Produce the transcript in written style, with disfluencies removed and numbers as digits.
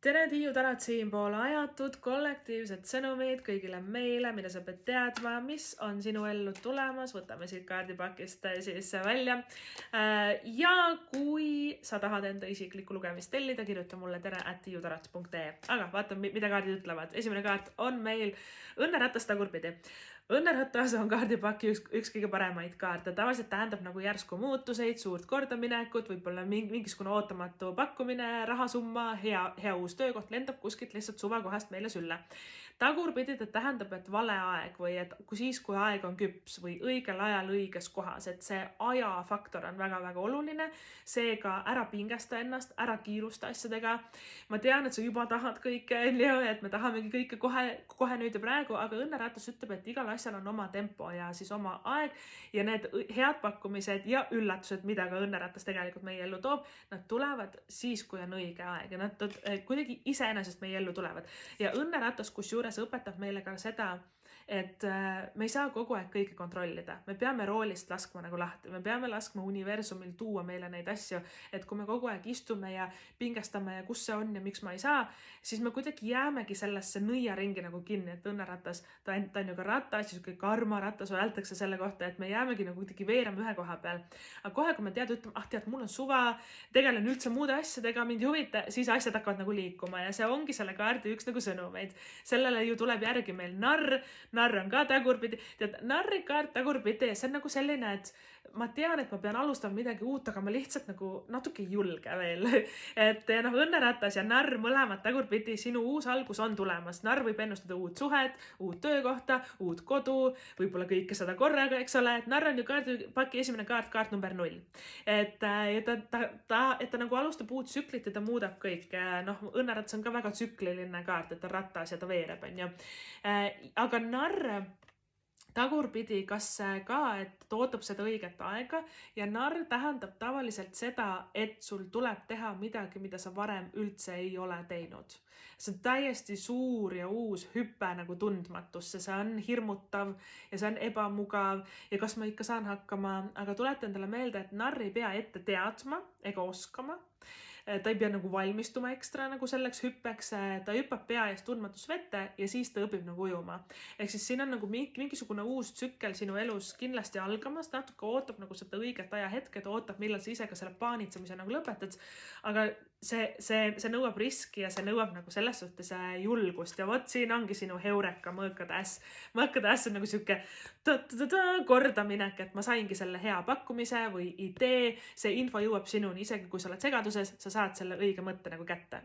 Tere Tiiu-Tarad siinpool ajatud kollektiivsed sõnumid kõigile meile, mida sa pead teadma, mis on sinu ellu tulemas. Võtame siit kaardipakist siis välja. Ja kui sa tahad enda isiklikku lugemist tellida, kirjuta mulle tere@tiiutarats.ee. Aga vaata, mida kaardid ütlevad. Esimene kaart on meil õnneratas tagurpidi. Õnneratas on kaardipaki üks kõige paremaid kaarte. Tavaliselt tähendab nagu järsku muutuseid, suurt kordaminekut, võib-olla mingisugune ootamatu pakkumine, rahasumma, hea uus töökoht lendab kuskilt lihtsalt suvakohast meile sülle. Tagurpidi tähendab, et vale aeg või et kui aeg on küps või õigel ajal õiges kohas, et see ajafaktor on väga-väga oluline. Seega ära pingesta ennast, ära kiirusta asjadega. Ma tean, et sa juba tahad kõike, et me tahamegi kõike kohe nüüd ja praegu, aga õnneratas ütleb, et igal asjal on oma tempo ja siis oma aeg ja need head pakkumised ja üllatused, mida ka õnneratas tegelikult meie ellu toob, nad tulevad siis, kui on õige aeg ja nad kuidagi iseenesest meie ellu tulevad. Ja õnneratas kusjuures õpetab meile ka seda, et me ei saa kogu aeg kõike kontrollida. Me peame roolist laskma nagu lahti. Me peame laskma universumil tuua meile neid asju, et kui me kogu aeg istume ja pingestame ja kus see on ja miks ma ei saa, siis me kuidagi jäämegi sellesse nõiaringi nagu kinni, et õnneratas, ta on ju ka ratas, siis kui karmaratas öeldakse selle kohta, et me jäämegi nagu kuidagi veerama ühe koha peal. Aga kohe, kui me ütleme, mul on suva, tegelen üldse muude asjadega, mind ei huvita, siis asjad hakkavad nagu liikuma ja see ongi selle kaardi üks nagu sõnumeid. Sellele ju tuleb järgi meil narr on ka tagurpidi. Tead, narri kaart tagurpidi, see on nagu selline, et ma tean, et ma pean alustama midagi uut, aga ma lihtsalt nagu natuke ei julge veel. Et õnneratas ja narr mõlemad tagurpidi, sinu uus algus on tulemas. Narr võib ennustada uut suhet, uut töökohta, uut kodu, võib-olla kõike seda korraga, eks ole. Et narr on ju kaardipaki esimene kaart number 0. Et ta nagu alustab uut tsüklit ja ta muudab kõik. Õnneratas on ka väga tsükliline kaart, et ta ratas ja ta veereb, on ju. Aga narr tagurpidi, kas ka, et ootab seda õiget aega ja narr tähendab tavaliselt seda, et sul tuleb teha midagi, mida sa varem üldse ei ole teinud. See on täiesti suur ja uus hüpe nagu tundmatusse, see on hirmutav ja see on ebamugav ja kas ma ikka saan hakkama, aga tuleta endale meelde, et narr ei pea ette teadma ega oskama. Ta ei pea nagu valmistuma ekstra nagu selleks hüppeks, ta hüppab pea eest tundmatus vette ja siis ta õpib nagu ujuma. Ehk siis siin on nagu mingisugune uus tsükkel sinu elus kindlasti algamas, natuke ootab nagu seda õiget ajahetke, ta ootab, millal sa ise ka selle paanitsemise nagu lõpetad, aga see nõuab riski ja see nõuab nagu selles suhtes julgust ja vot siin ongi sinu heureka mõõkade äss. Mõõkade äss on nagu siuke kordaminek, et ma saingi selle hea pakkumise või idee, see info jõuab sinuni, isegi kui sa oled segaduses, sa saad selle õige mõtte nagu kätte.